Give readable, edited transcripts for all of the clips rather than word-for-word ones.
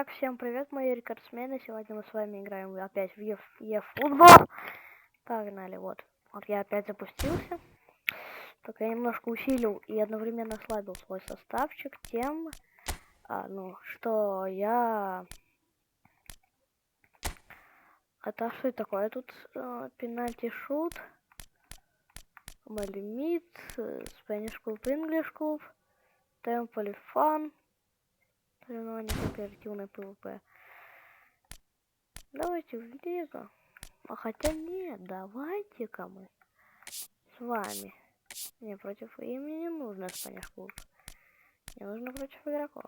Итак, всем привет, мои рекордсмены. Сегодня мы с вами играем опять в eFootball. Погнали, вот я опять запустился. Только я немножко усилил и одновременно ослабил свой составчик тем, что я... Это что это такое? Тут пенальти шут, мой лимит, Spanish Club, English Club, Temple Fun. Соревнования кооперативной ПВП. Давайте в лигу. А хотя нет, давайте-ка мы с вами. Не, против имени не нужно Spanish Club. Мне нужно против игроков.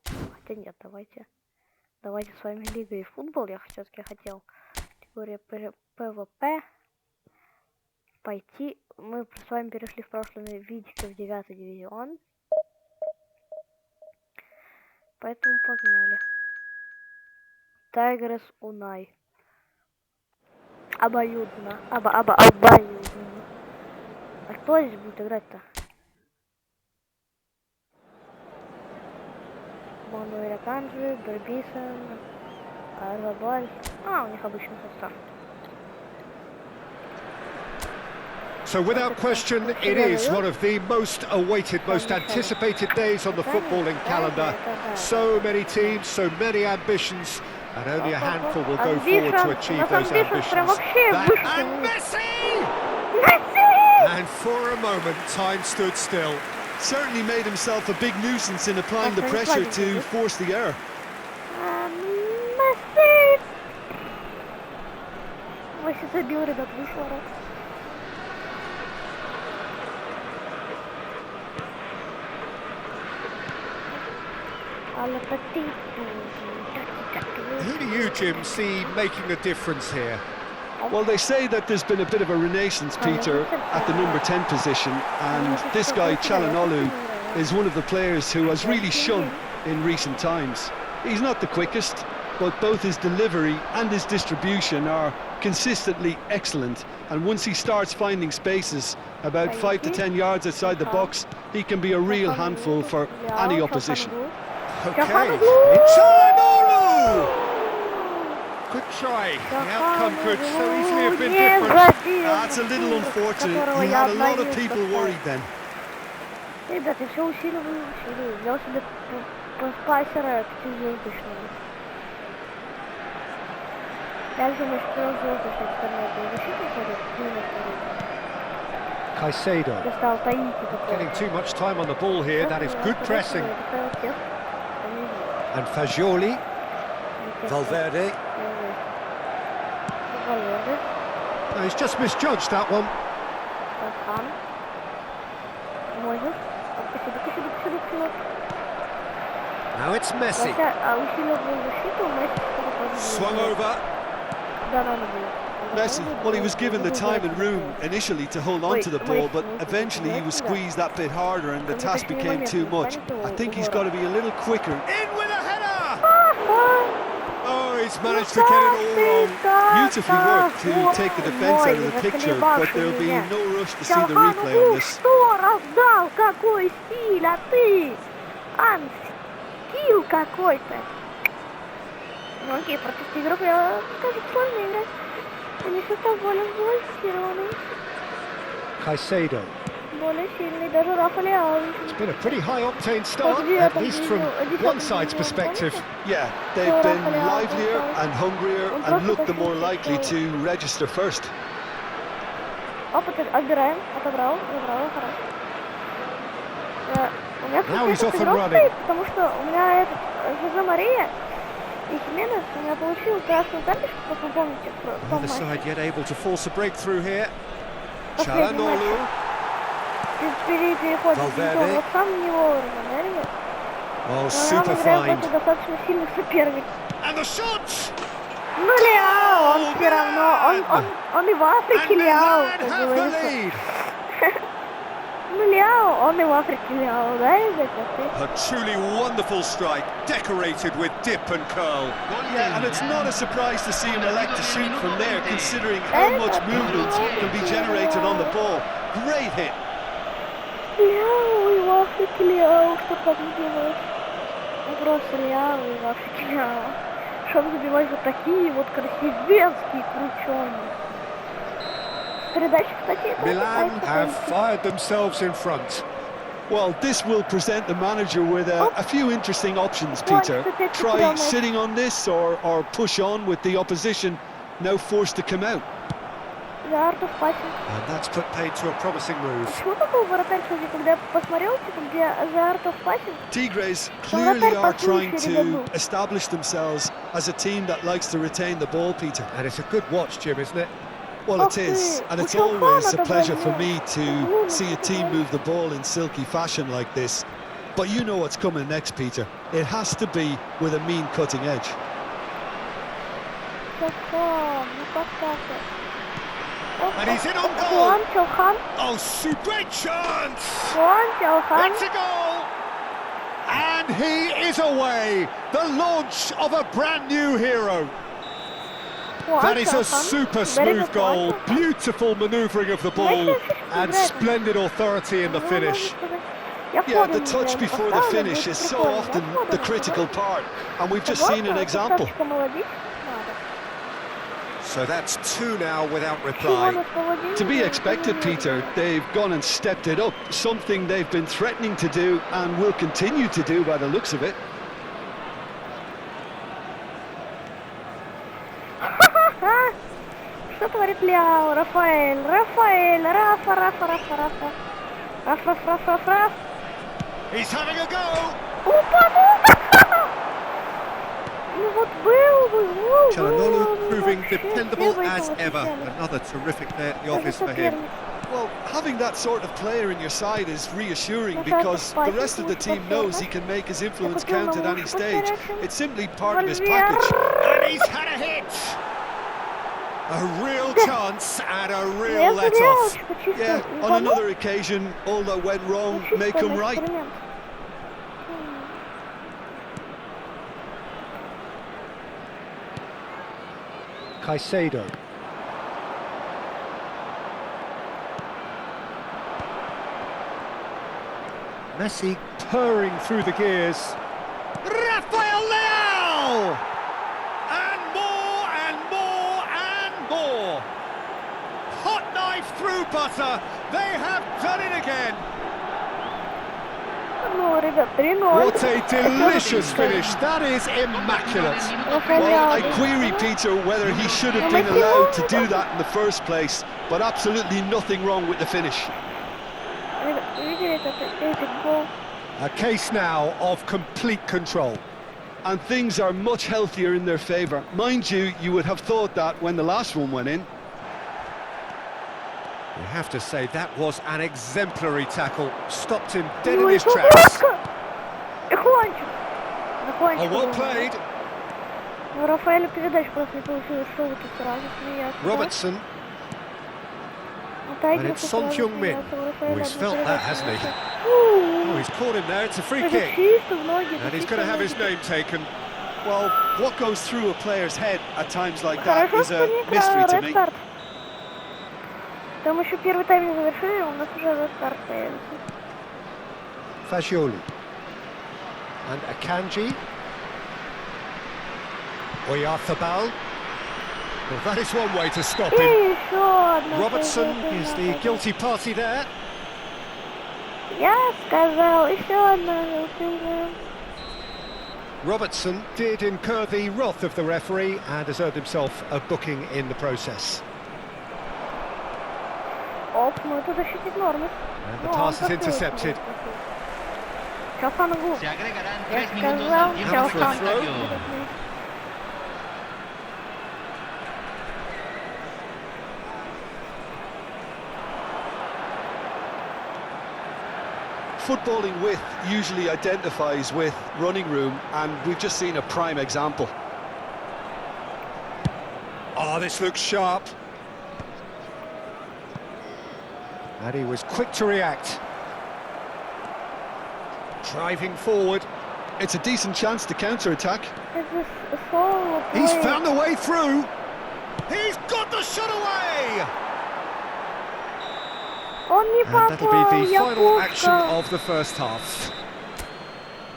Хотя нет, давайте с вами лига и футбол. Я все-таки хотел категория ПВП пойти. Мы с вами перешли в прошлом видео в 9-й дивизион. Поэтому погнали. Тайгерс Унай. Обоюдно. Обоюдно. А кто здесь будет играть-то? Мануэля Канджи, Дербисон, Арабаль. У них обычный состав. So without question, it is one of the most awaited, most anticipated days on the footballing calendar. So many teams, so many ambitions, and only a handful will go forward to achieve those ambitions. And Messi! And for a moment, time stood still. Certainly made himself a big nuisance in applying the pressure to force the error. Messi! Messi забил, ребят, вышло раз. Who do you, Jim, see making a difference here? Well, they say that there's been a bit of a renaissance, Peter, at the number 10 position, and this guy, Çalhanoğlu, is one of the players who has really shone in recent times. He's not the quickest, but both his delivery and his distribution are consistently excellent, and once he starts finding spaces about 5 to 10 yards outside the box, he can be a real handful for any opposition. Okay, Çalhanoğlu! Good try. The outcome could so easily have been different. That's a little unfortunate. He had a lot of people worried then. Ребят, я все усиливаю. Взял себе спайсера 5-звездочного. Также мы 4-звездочный экспериментный защитник ходит. Caicedo. Getting too much time on the ball here. That is good pressing. And Fagioli. Valverde. No, he's just misjudged that one. Now it's Messi. Swung over. Messi, well, he was given the time and room initially to hold on to the ball, but eventually he was squeezed that bit harder and the task became too much. I think he's got to be a little quicker. In with a header! Oh, he's managed to get it all wrong. Beautifully worked to take the defence out of the picture, but there'll be no rush to see the replay on this. Что раздал? Какой стиль, а ты? Скилл какой-то. Ну окей, против игрок я скажу, сложно играть. Они состав более сбалансированный. Caicedo. Более сильный, даже Рафа Леау. It's been a pretty high octane start, at least from one side's perspective. Yeah, they've been livelier and hungrier and looked the more likely to register first. Играем, отобрал, хорошо. Now he's off and running. Потому что у меня этот Жозе Мария и Хименес у меня получил красную карточку, как вы помните, в том The матче. side yet able to force a breakthrough here. Çalhanoğlu. Переход вот сам не вовремя, да, ребят? Oh, super fine. Достаточно сильный соперник. And the shots! Ну, Леау, он все равно, он и в Африке Леау, как говорится. Ну, Леау, он и в Африке Леау, да, ребята? A truly wonderful strike, decorated with dip and curl. Yeah, and it's not a surprise to see him elect to shoot from there, considering how much movement can be generated on the ball. Great hit. Леау, и в Африке Леау, что так не делаешь? Просто лявый вообще ляво. Чтобы забивать вот такие вот красивецкие крученые. Передача, кстати, это Milan have fired themselves in front. Well, this will present the manager with a few interesting options, Peter. Try sitting on this or push on with the opposition now forced to come out. And that's put paid to a promising move. Почему такой вратарь, кстати, когда я посмотрел, типа, где the art of passing? Tigres clearly are trying to establish themselves as a team that likes to retain the ball, Peter. And it's a good watch, Jim, isn't it? Well, it is, and it's always a pleasure for me to see a team move the ball in silky fashion like this. But you know what's coming next, Peter. It has to be with a mean cutting edge. And he's in on goal. Oh, super chance! It's a goal! And he is away. The launch of a brand new hero. That is a super smooth goal, beautiful manoeuvring of the ball, and splendid authority in the finish. Yeah, the touch before the finish is so often the critical part, and we've just seen an example. So that's 2 now without reply. To be expected, Peter. They've gone and stepped it up, something they've been threatening to do and will continue to do by the looks of it. Что творит Ляо? Рафаэль, Рафа. He's having a go! Ну вот был бы, Çalhanoğlu proving dependable as ever. Another terrific day at the office for him. Well, having that sort of player in your side is reassuring because the rest of the team knows he can make his influence count at any stage. It's simply part of his package. And he's had a hit! A real chance and a real let-off. Yeah, on another occasion, all that went wrong may come right. Caicedo. Messi purring through the gears. Rafael Leao! And more and more and more. Hot knife through butter. They have done it again. What a delicious finish. That is immaculate. Well, I query Peter whether he should have been allowed to do that in the first place, but absolutely nothing wrong with the finish. A case now of complete control. And things are much healthier in their favour. Mind you, you would have thought that when the last one went in. You have to say that was an exemplary tackle. Stopped him dead in his tracks. Oh, well played. Robertson. And it's Son Heung-min, who he's felt that, hasn't he? Oh, he's caught him there, it's a free kick. And he's going to have his name taken. Well, what goes through a player's head at times like that is a mystery to me. Там еще первый тайм не завершили, у нас уже рестарт появится. Fagioli. And Akanji. Oyarzabal. Well, that is one way to stop him. Robertson is the guilty party there. Я сказал, еще одна желтая. Robertson did incur the wrath of the referee and has earned himself a booking in the process. Оп, ну это защитник нормы. And the pass is intercepted. Чалхану. Я сказал, Чалхану. Footballing width usually identifies with running room, and we've just seen a prime example. Oh, this looks sharp. And he was quick to react. Driving forward. It's a decent chance to counter-attack. He's found a way through. He's got the shot away. And that'll be the final action of the first half.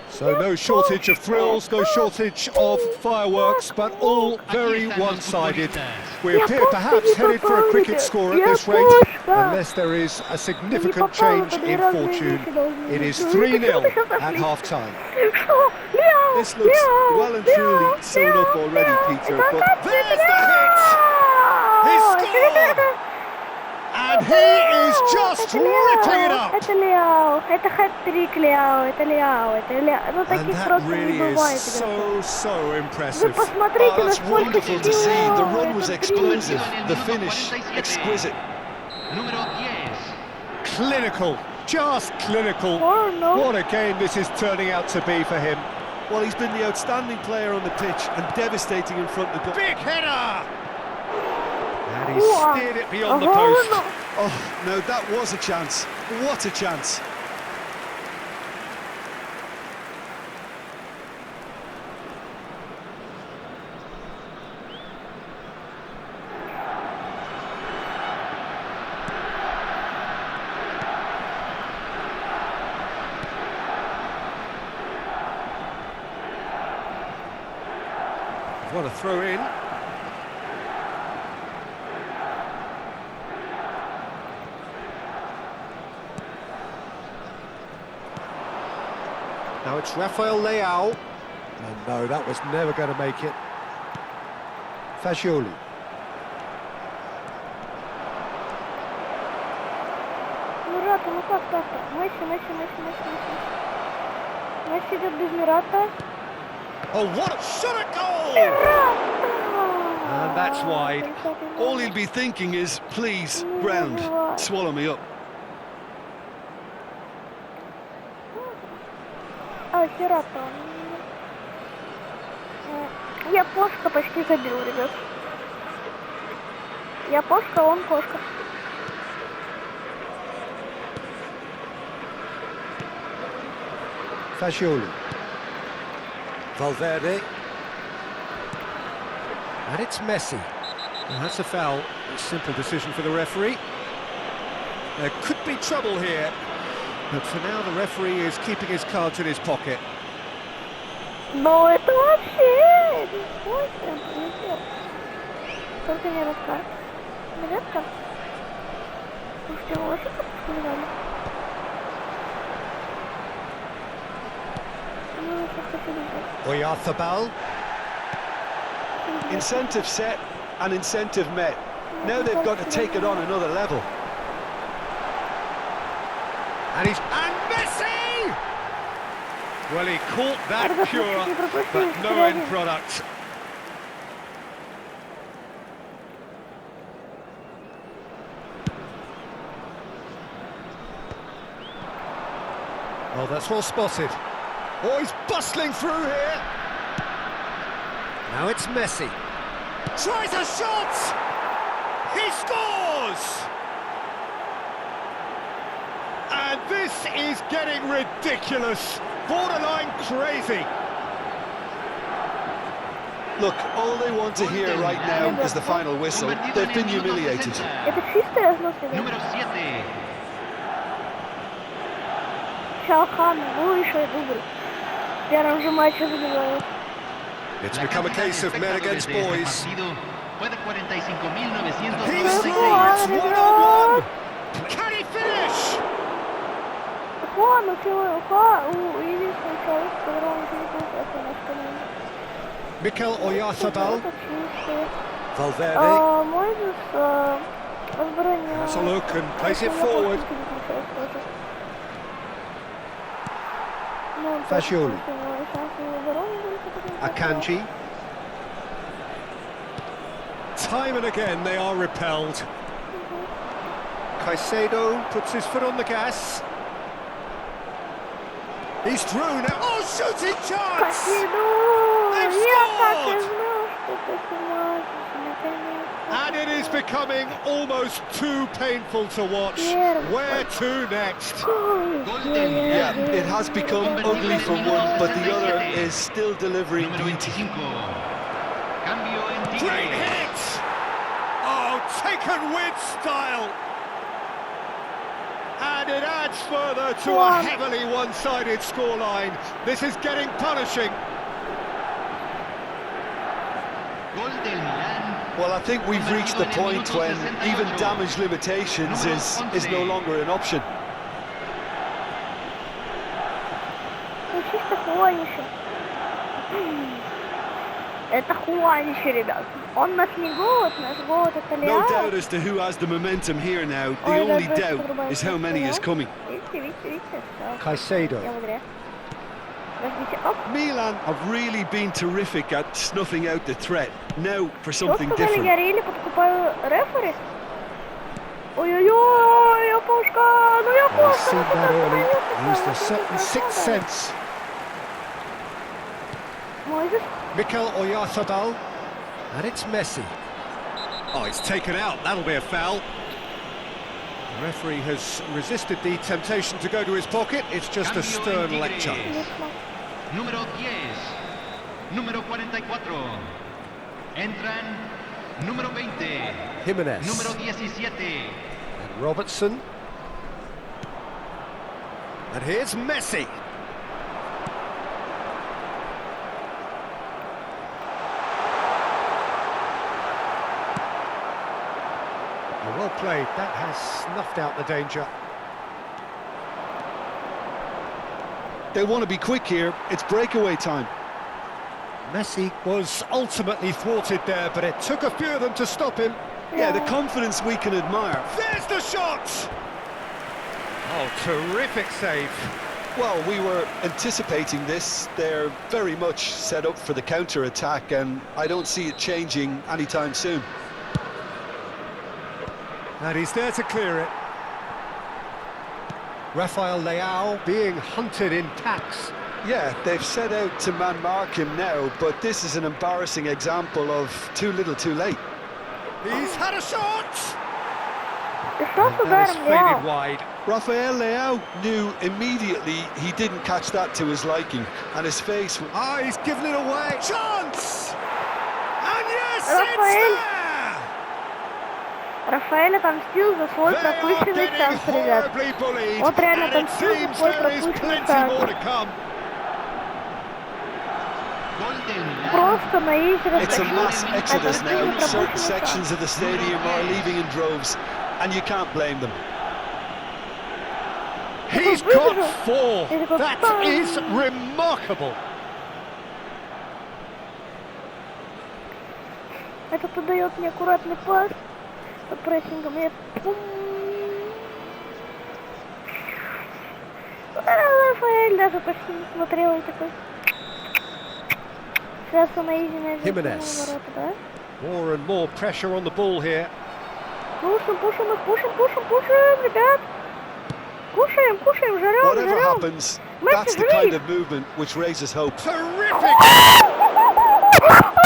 So So no shortage of thrills, no shortage of fireworks, but all very one-sided. We appear perhaps headed for a cricket score at this rate, unless there is a significant change in fortune. It is 3-0 at half-time. This looks well and truly sewn up already, Peter, but There's the hit! He scored! And he is just ripping it up! Это Лео, это хэт-трик Лео, это Лео, это Лео. Ну And таких that просто не really бывает. is so Вы impressive. посмотрите, it's насколько wonderful to see. The всего. run was Это explosive, the finish exquisite. Clinical, just clinical. Oh, no. What a game this is turning out to be for him. Well, he's been the outstanding player on the pitch and devastating in front of the goal. Big header! And he Wow. steered it beyond the Oh, post. no. Oh, no, that was a chance. What a chance. What a throw in. Now it's Rafael Leao. And no, that was never going to make it. Fagioli. Мирата, ну как так-то? Месси идет без Мирата. Oh, what a shot at goal! And that's wide. All he'll be thinking is, please, ground, swallow me up. А, Хирата. Я кошка почти забил, ребят. Я кошка, он кошка. Fagioli. Valverde. And it's Messi. And that's a foul. A simple decision for the referee. There could be trouble here. But for now, the referee is keeping his cards in his pocket. Но это вообще... Ой, прям полетел. Только не раскар. Редко. Слушайте, вы вообще как сказали? Ну, что-то сюда. Oyarzabal. Incentive set and incentive met. Now they've got to take it on another level. And Messi! Well, he caught that pure, but no end product. Oh, that's well spotted. Oh, he's bustling through here. Now it's Messi. Tries a shot! He scores! And this is getting ridiculous. Borderline crazy. Look, all they want to hear right now is the final whistle. They've been humiliated. Это чистая разносина? Чалхан, выше дубль. В первом же матче забивают. It's become a case of men against boys. He's through, it's 1-on-1. Can he finish? Хуан, единственный человек, которого ничего не получается в нашей команде. Mikel Oyarzabal. Это чистые. Valverde. Мойзес обороняет. Has a look and plays it forward. Fagioli. Akanji. Time and again they are repelled. Caicedo puts his foot on the gas. He's through now. Oh, shooting chance! They've scored! And it is becoming almost too painful to watch. Where to next? Yeah, it has become ugly for one, but the other is still delivering beauty. Great hit! Oh, taken with style! And it adds further to a heavily one-sided scoreline. This is getting punishing. Well, I think we've reached the point when even damage limitations is no longer an option. Это Хуанище, ребят. Он наш не голод, наш голод это Лео. No doubt as to who has the momentum here now. The only doubt is how many is coming. Видите. Caicedo. Milan have really been terrific at snuffing out the threat. Now for something Что сказали, different. я рели подкупаю рефери? Ой-ой-ой, я пушка, ну я He's пушка. seen that early. Used a certain sixth sense. Mikel Oyarzabal, and it's Messi. Oh, it's taken out. That'll be a foul. The referee has resisted the temptation to go to his pocket. It's just a stern lecture. Número 10, número 44. Entran número 20. Jimenez. Número 17. And Robertson. And here's Messi. Well played. That has snuffed out the danger. They want to be quick here. It's breakaway time. Messi was ultimately thwarted there, but it took a few of them to stop him. Yeah, the confidence we can admire. There's the shot! Oh, terrific save. Well, we were anticipating this. They're very much set up for the counter-attack, and I don't see it changing anytime soon. And he's there to clear it. Rafael Leao being hunted in packs. Yeah, they've set out to man-mark him now, but this is an embarrassing example of too little too late. He's had a shot! Что That is с faded ударом, wide. Rafael Leao knew immediately he didn't catch that to his liking, and his face... Ah, he's given it away. Chance! And yes, Rafael. it's there! Рафаэль отомстил за свой They are пропущенный getting шанс, ребят. horribly bullied, Вот реально and it отомстил за seems свой there is пропущенный plenty more to шанс. come. Просто на их It's a mass exodus отомстил now. за Certain пропущенный sections шанс. of the stadium are leaving in droves, and you can't blame them. He's got 4. That is remarkable. Этот подает мне аккуратный пас под прессингом. Я... Рафаэль даже почти не смотрел и такой... Сейчас он на изи мяч Jimenez. ворота, да? More and more pressure on the ball here. Пушим, ребят! Кушаем, жарем, Whatever жарем! happens, Messi, that's the kind of movement which raises hope. Terrific!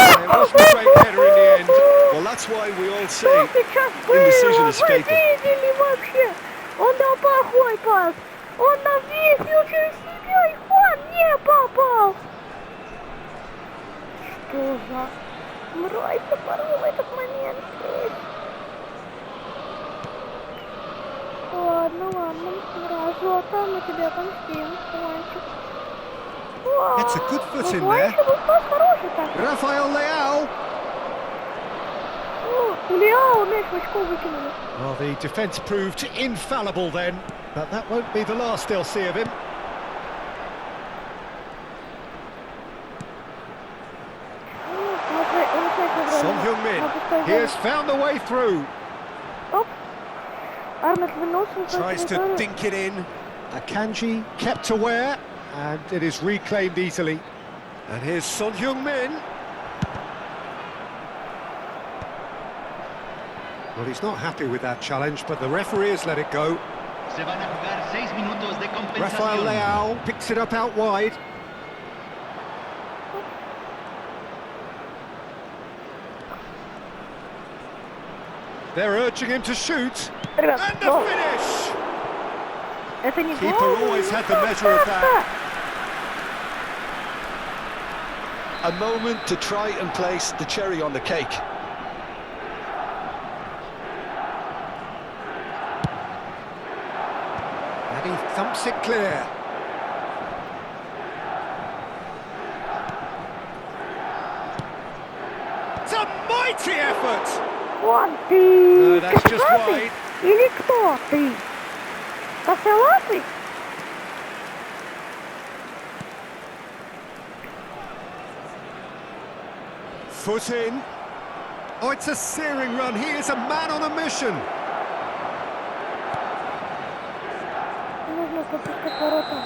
It wasn't a great header in the end. Well, that's why we all say Что сейчас indecision было? is Вы fatal. видели вообще? Он дал плохой пас. Он навесил через себя, и Хуан не попал. Что за мразь запорол этот момент здесь? Ладно, мразу, а там мы тебя отомстим, Хуанчик. Gets a good foot in there. Хуанчик был пас хороший так. Rafael Leao. Лео мяч в очко выкинули. Well, the defence proved infallible then, but that won't be the last they'll see of him. Son Heung-min, he has found the way through. Оп. Армет выносил. Tries to dink it in. Akanji kept aware, and it is reclaimed easily. And here's Son Heung-min. Well, he's not happy with that challenge, but the referee has let it go. Se van a jugar 6 minutos de Rafael compensación. Leao picks it up out wide. They're urging him to shoot. Ребят, And the гол. finish! Это не Keeper гол. always had the measure of that. A moment to try and place the cherry on the cake. He thumps it clear. It's a mighty effort! Вон ты! No, that's just Косолапый? wide. Или кто ты? Косолапый? Foot in. Oh, it's a searing run. He is a man on a mission. Нужно пропускать ворота.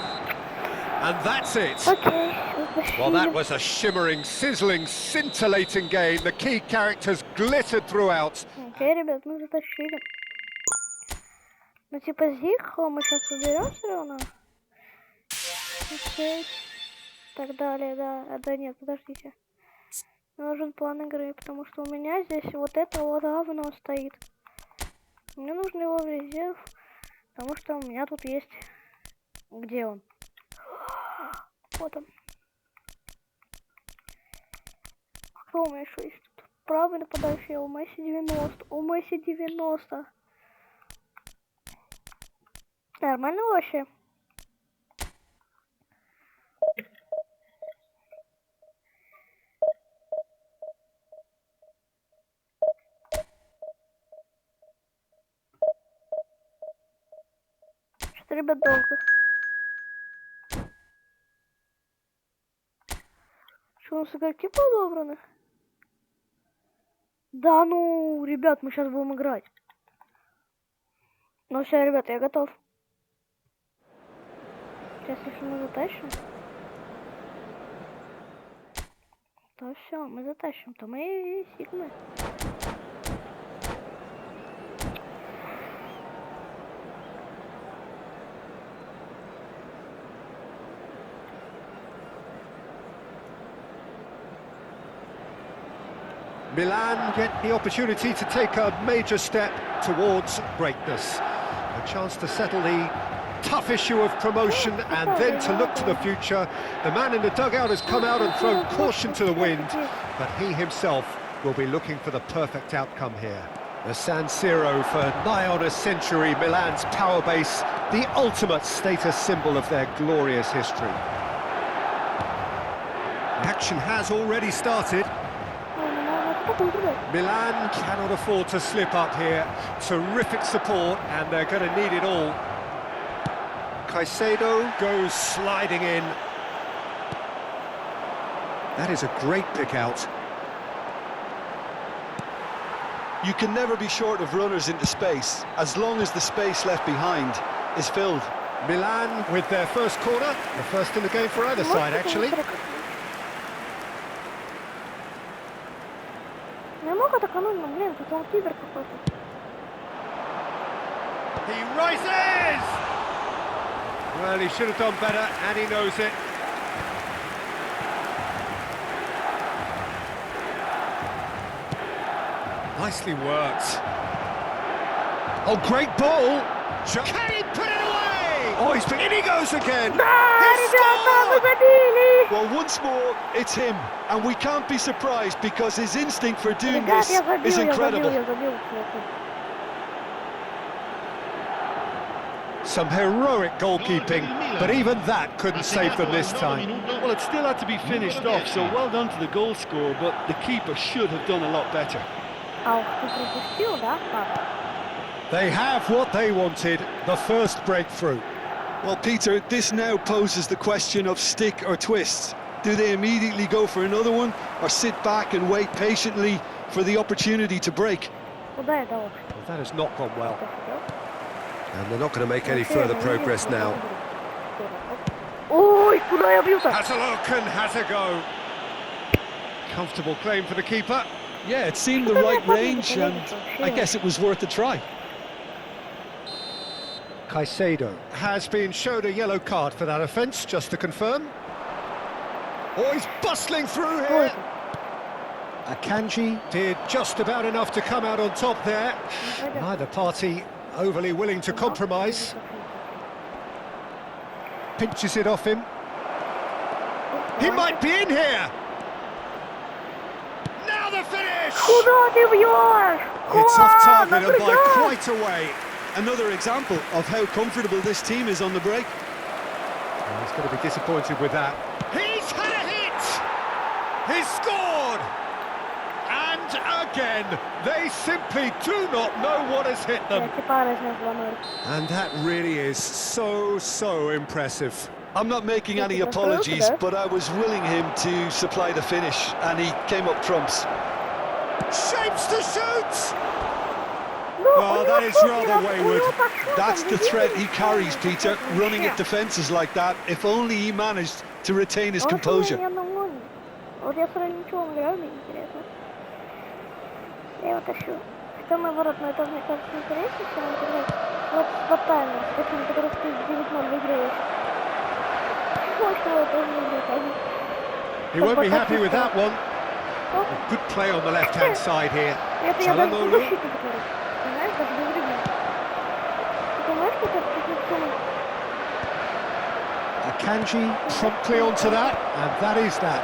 And that's it. Окей, Well, that was a shimmering, sizzling, scintillating game. The key characters glittered throughout. Окей, ребят, мы затащили. Ну, типа, Зихо мы сейчас уберем все равно. Окей. Так далее, да. Да нет, подождите. Мне нужен план игры, потому что у меня здесь вот это вот говно стоит. Мне нужно его в резерв, потому что у меня тут есть... Где он? Вот он. Кто у меня еще есть? Тут правый нападающий, у Месси 90. У Месси 90. Нормально вообще? Что, ребят, долго? Что, у нас игроки подобраны? Да ну, ребят, мы сейчас будем играть. Ну все, ребят, я готов. Сейчас, если мы затащим, то все, мы затащим, то мы и сигмы. Milan get the opportunity to take a major step towards greatness. A chance to settle the tough issue of promotion and then to look to the future. The man in the dugout has come out and thrown caution to the wind, but he himself will be looking for the perfect outcome here. The San Siro for nigh on a century, Milan's power base, the ultimate status symbol of their glorious history. The action has already started. Milan cannot afford to slip up here. Terrific support, and they're going to need it all. Caicedo goes sliding in. That is a great pick out. You can never be short of runners into space, as long as the space left behind is filled. Milan with their first corner, the first in the game for either side, actually. Я мог атаковать, но, блин, тут он кибер какой-то. He rises! Well, he should have done better, and he knows it. Nicely worked. Oh, great ball! Can he put it away? Oh, in he goes again! He scored! Well, once more, it's him, and we can't be surprised because his instinct for doing this is incredible. Some heroic goalkeeping, but even that couldn't save them this time. Well, it still had to be finished off, so well done to the goal scorer, but the keeper should have done a lot better. They have what they wanted, the first breakthrough. Well, Peter, this now poses the question of stick or twist. Do they immediately go for another one, or sit back and wait patiently for the opportunity to break? Well, that has not gone well. And they're not going to make any further progress now. Has a look and has a go. Comfortable claim for the keeper. Yeah, it seemed the right range, and I guess it was worth a try. Caicedo has been showed a yellow card for that offence, just to confirm. Oh, he's bustling through here. Akanji did just about enough to come out on top there. Neither party overly willing to compromise. Pinches it off him. He might be in here. Now the finish! It's off target and by quite a way. another example of how comfortable this team is on the break. Well, he's going to be disappointed with that. He's had a hit! He's scored! And again, they simply do not know what has hit them. And that really is so impressive. I'm not making any apologies, but I was willing him to supply the finish, and he came up trumps. Shapes to shoot! Oh, that is rather wayward. That's the threat he carries, Peter, running at defences like that. If only he managed to retain his composure. Я его тащу. Хотя наоборот, но это, мне кажется, интереснее, чем он играет вот с ботами, с такими, которых ты 9-0 выигрываешь. Может, его тоже не играть. He won't be happy with that one. A good play on the left-hand side here. Это я даже защиту говорю. Понимаешь, даже без других. Ты понимаешь, что это Akanji promptly onto that, and that is that.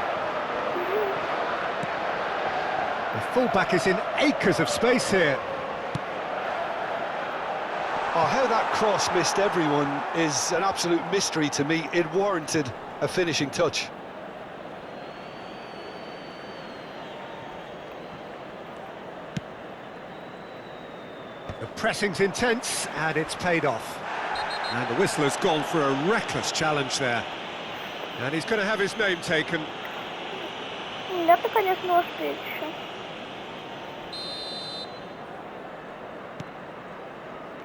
The fullback is in acres of space here. Oh, how that cross missed everyone is an absolute mystery to me. It warranted a finishing touch. The pressing's intense, and it's paid off. And the whistler's gone for a reckless challenge there. And he's going to have his name taken. Это, конечно, успеть еще.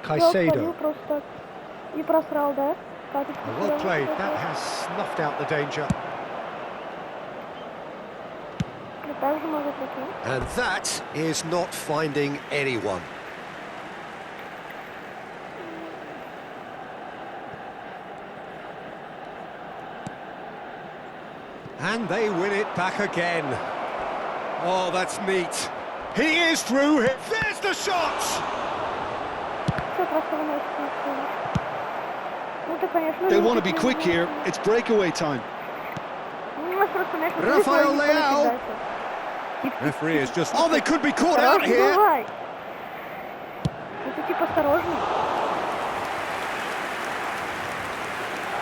Caicedo. И просрал, да? Well played, that has snuffed out the danger. And that is not finding anyone. And they win it back again. Oh, that's neat. He is through. There's the shot! They'll want to be quick here. It's breakaway time. Rafael Leao. Referee is just... Oh, they could be caught out here.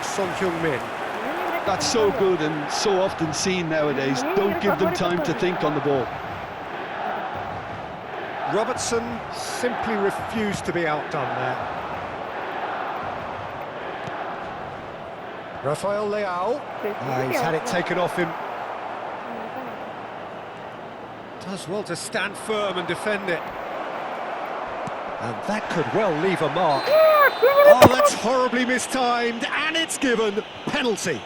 Son Heung-min. That's so good and so often seen nowadays. Don't give them time to think on the ball. Robertson simply refused to be outdone there. Rafael Leao. He's had it taken off him. Does well to stand firm and defend it. And that could well leave a mark. Oh, that's horribly mistimed, and it's given. Penalty.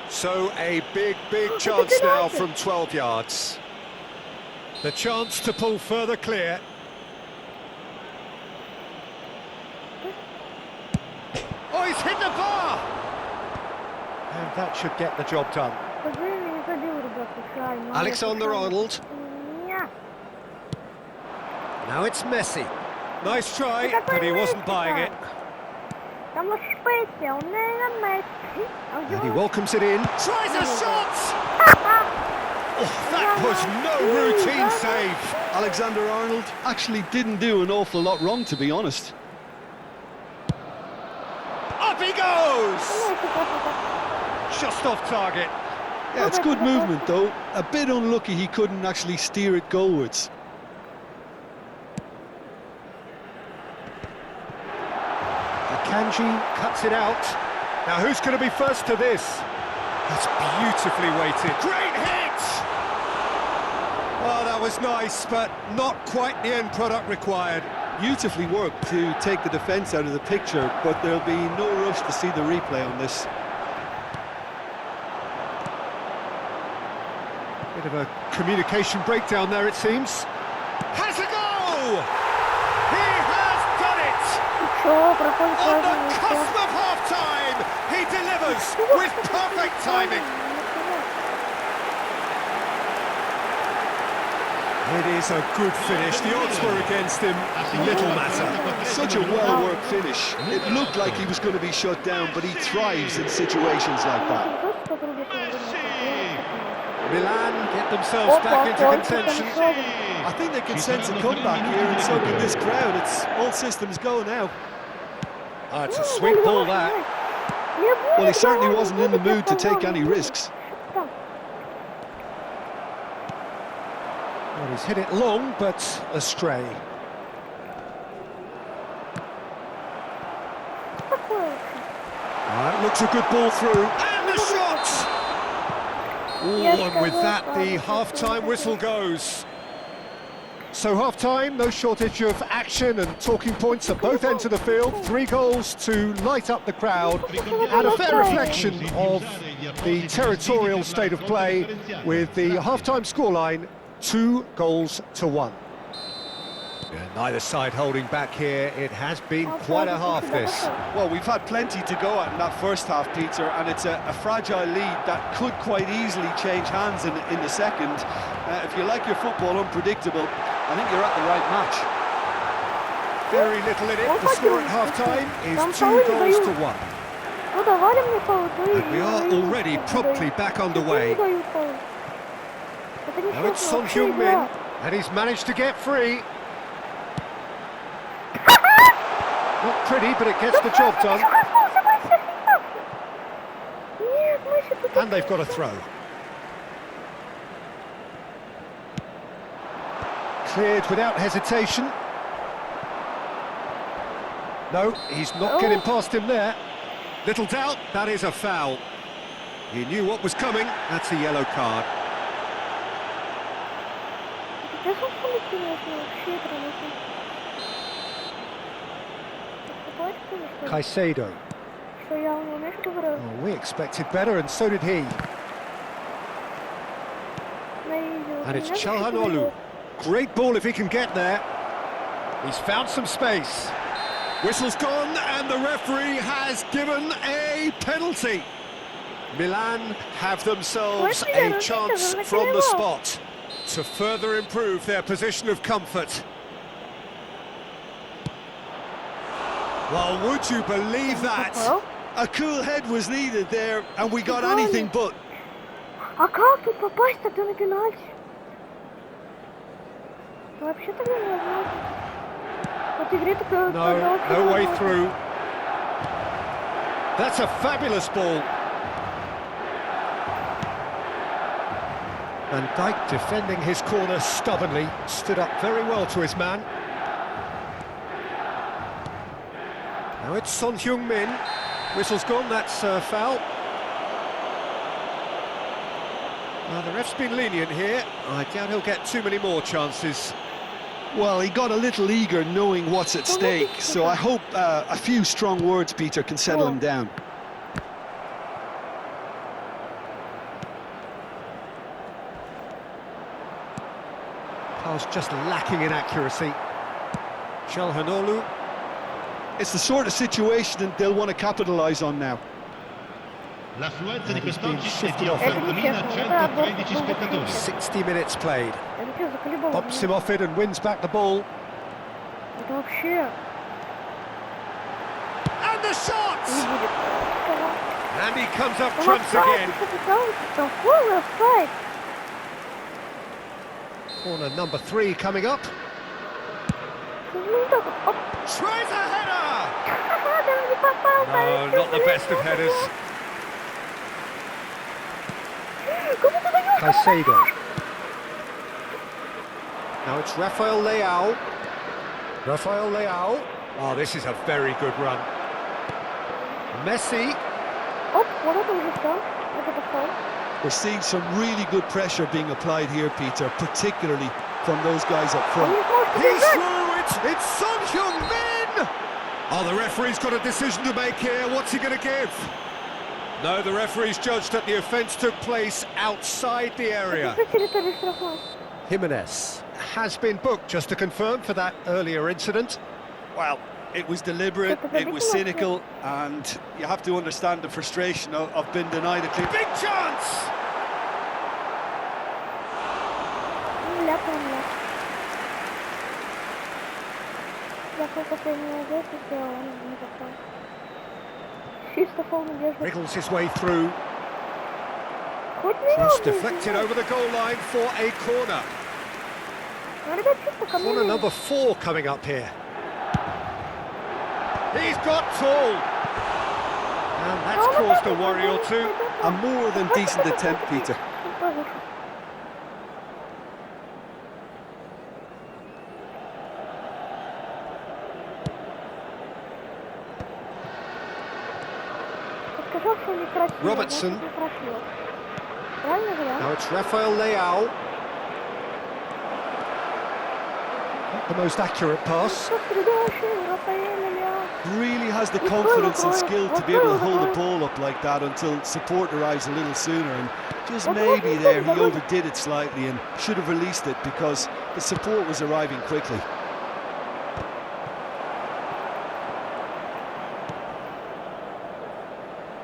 So a big chance now from 12 yards. The chance to pull further clear. Oh, he's hit the bar! And that should get the job done. Alexander-Arnold. Now it's Messi. Nice try, but he wasn't buying it. And he welcomes it in. Tries a shot! Oh, that was no routine save. Alexander-Arnold actually didn't do an awful lot wrong, to be honest. Up he goes! Just off target. Yeah, it's good movement, though. A bit unlucky he couldn't actually steer it goalwards. Akanji cuts it out. Now who's going to be first to this? That's beautifully weighted. Great hit! Oh, that was nice, but not quite the end product required. Beautifully worked to take the defence out of the picture, but there'll be no rush to see the replay on this. Bit of a communication breakdown there, it seems. Has a goal! He has done it! On the cusp of half-time, he delivers with perfect timing. It is a good finish. The odds were against him. Little matter. Such a well-worked finish. It looked like he was going to be shut down, but he thrives in situations like that. Milan get themselves back into contention. I think they can sense a comeback here, and so can this crowd. It's all systems go now. Oh, it's a sweet ball, that. Well, he certainly wasn't in the mood to take any risks. Well, he's hit it long, but astray. Looks a good ball through. And the shot! And with that, the half-time whistle goes. So half-time, no shortage of action and talking points at both ends of the field. 3 goals to light up the crowd, and a fair reflection of the territorial state of play, with the half-time scoreline 2-1. Neither side holding back here. It has been quite a half, this. Well, we've had plenty to go at in that first half, Peter, and it's a fragile lead that could quite easily change hands in the second. If you like your football unpredictable, I think you're at the right match. Very little in it. The score at half-time is 2-1. And we are already promptly back underway. Now it's Son Heung-min, and he's managed to get free. Not pretty, but it gets the job done. And they've got a throw. Cleared without hesitation. No, he's not getting past him there. Little doubt, that is a foul. He knew what was coming. That's a yellow card. Caicedo. Oh, we expected better, and so did he. And it's Çalhanoğlu. Great ball if he can get there. He's found some space. Whistle's gone, and the referee has given a penalty. Milan have themselves a chance from the spot to further improve their position of comfort. Well, would you believe that? A cool head was needed there, and we got anything but. А как тут попасть тогда на пенальти? Вообще-то невозможно. Вот игре такое. No way through. That's a fabulous ball. Van Dijk defending his corner stubbornly, stood up very well to his man. Now it's Son Heung-min. Whistle's gone, that's a foul. Now the ref's been lenient here. I doubt he'll get too many more chances. Well, he got a little eager knowing what's at stake, so I hope a few strong words, Peter, can settle him down. Pass just lacking in accuracy. Çalhanoğlu. It's the sort of situation they'll want to capitalise on now. La fluenza di quest'oggi è di 8.113 spettatori. 60 minutes played. Pops him off it and wins back the ball. And the shot! And he comes up trumps again. Corner number 3 coming up. Tries a header! No, not the best of headers. Caicedo. Now it's Rafael Leao. Rafael Leao. Oh, this is a very good run. Messi. We're seeing some really good pressure being applied here, Peter, particularly from those guys up front. He's through! It's Son Heung-min! Oh, the referee's got a decision to make here. What's he going to give? No, the referee's judged that the offence took place outside the area. Jimenez has been booked, just to confirm, for that earlier incident. Well, it was deliberate, it was cynical, and you have to understand the frustration of being denied a clean. Big chance! Wriggles his way through. Cross deflected over the goal line for a corner. Corner number 4 coming up here. He's got tall. And that's caused a worry or two. A more than decent attempt, Peter. Robertson. Now it's Rafael Leao. Not the most accurate pass. Really has the confidence and skill to be able to hold the ball up like that until support arrives a little sooner, and just maybe there he overdid it slightly and should have released it because the support was arriving quickly.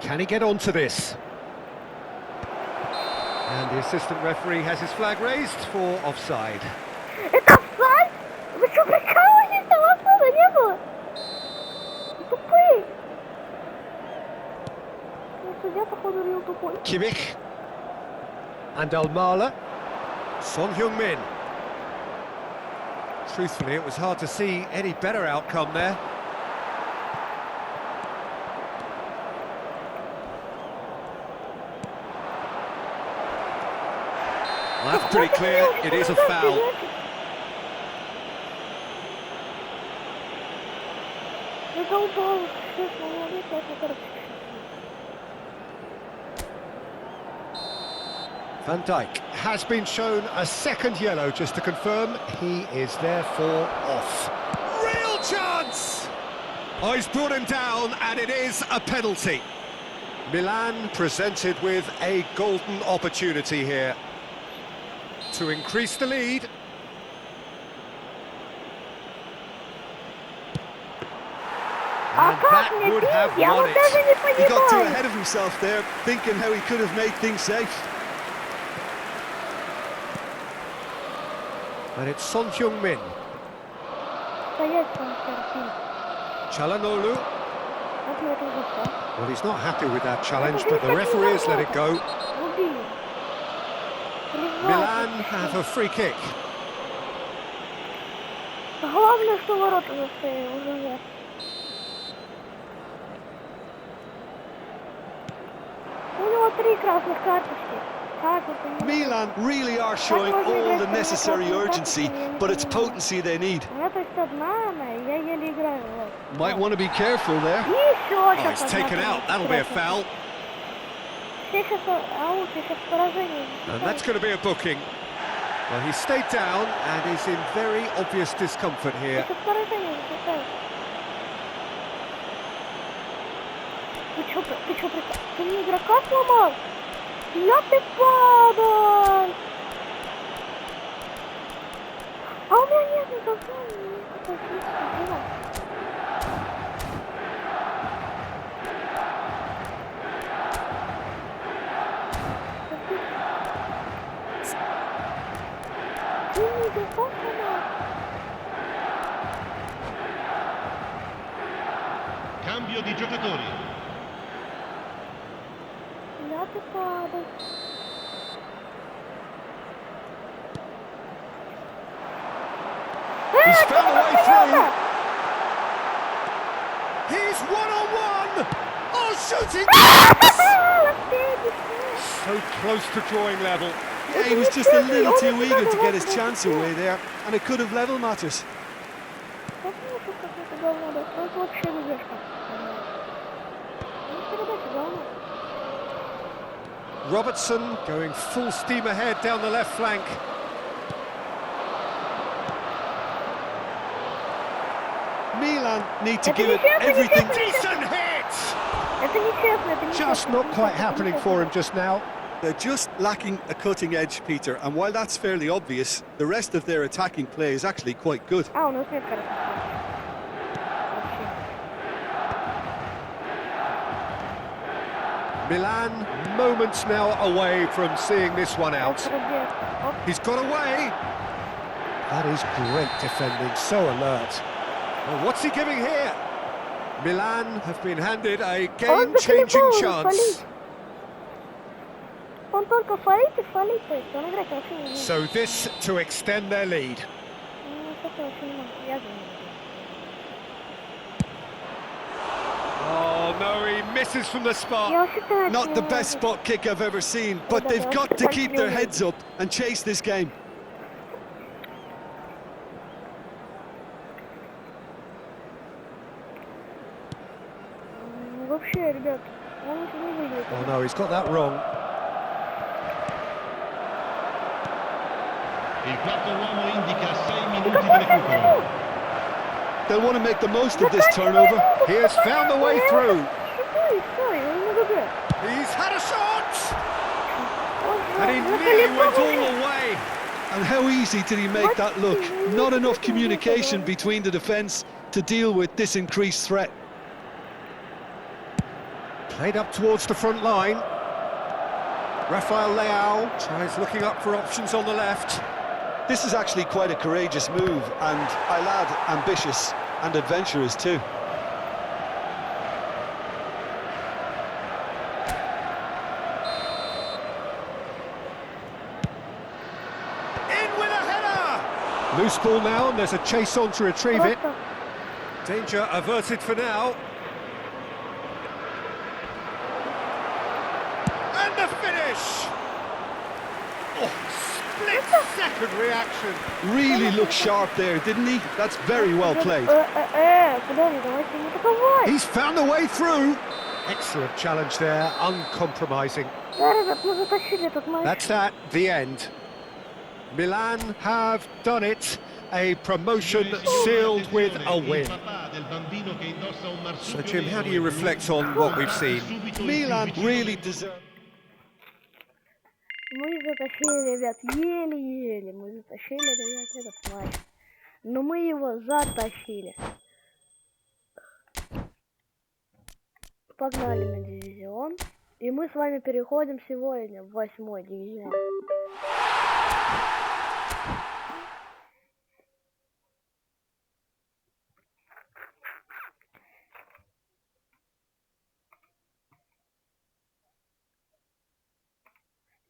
Can he get onto this? And the assistant referee has his flag raised for offside. Это офсайд? Вы что, прикалываетесь? Там офсайда не было. Тупые. Судья, походу, реал тупой. Kimmich. And Almala. Son Heung-min. Truthfully, it was hard to see any better outcome there. Well, that's pretty clear, it is a foul. Van Dijk has been shown a second yellow, just to confirm. He is therefore off. Real chance! Oh, he's brought him down, and it is a penalty. Milan presented with a golden opportunity here to increase the lead. And that would have won it. He got too ahead of himself there, thinking how he could have made things safe. And it's Son Heung-min. Çalhanoğlu. Well, he's not happy with that challenge, but the referee has let it go. Milan have a free kick. Главное, что ворота застояли, уже нет. У него 3 красных карточки. Milan really are showing all the necessary urgency, but it's potency they need. Might want to be careful there. Oh, he's taken out, that'll be a foul. And that's going to be a booking. Well, he stayed down and is in very obvious discomfort here. Ты мне игрока сломал? Я ты падал! А у меня нет никакого. Ты мне игрока сломал? Cambio di giocatori. Я ты падал. He's found a way through. He's one-on-one. Oh, shooting! So close to drawing level. Yeah, he was just a little too eager to get his chance away there, and it could have level matters. Robertson going full steam ahead down the left flank. Milan need to give it everything. Decent hit! Just not quite happening for him just now. They're just lacking a cutting edge, Peter, and while that's fairly obvious, the rest of their attacking play is actually quite good. Milan moments now away from seeing this one out. He's got away. That is great defending, so alert. Well, what's he giving here? Milan have been handed a game-changing chance. Он только фалить, то есть он играть вообще не умеет. So this to extend their lead. Ну, это вообще не могу, я думаю. Oh no, he misses from the spot. Я вообще пенальти Not не the умею. best spot kick I've ever seen, but they've got to keep their heads up and chase this game. Вообще, ребят, он лучше не выиграет. Oh no, he's got that wrong. Il quarto uomo indica 6 minuti di recupero. They'll want to make the most of this turnover. He has found the way through. Что, я не могу играть. He's had a shot! And he nearly went all the way. And how easy did he make that look? Not enough communication between the defence to deal with this increased threat. Played up towards the front line. Rafael Leao tries looking up for options on the left. This is actually quite a courageous move, and I'll add ambitious and adventurous too. In with a header! Loose ball now, and there's a chase on to retrieve it. Danger averted for now. And the finish! Oh, split-second reaction. Really looked sharp there, didn't he? That's very well played. Куда не давайте не атаковать. He's found the way through. Excellent challenge there, uncompromising. Да, ребят, мы затащили этот матч. That's that, the end. Milan have done it. A promotion sealed with a win. So, Jim, how do you reflect on what we've seen? Milan really deserve. Мы затащили, ребят, еле-еле. Мы затащили, ребят, этот матч. Но мы его затащили. Погнали на дивизион. И мы с вами переходим сегодня в 8-й дивизион.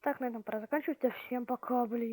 Так, на этом пора заканчивать. Всем пока, блин.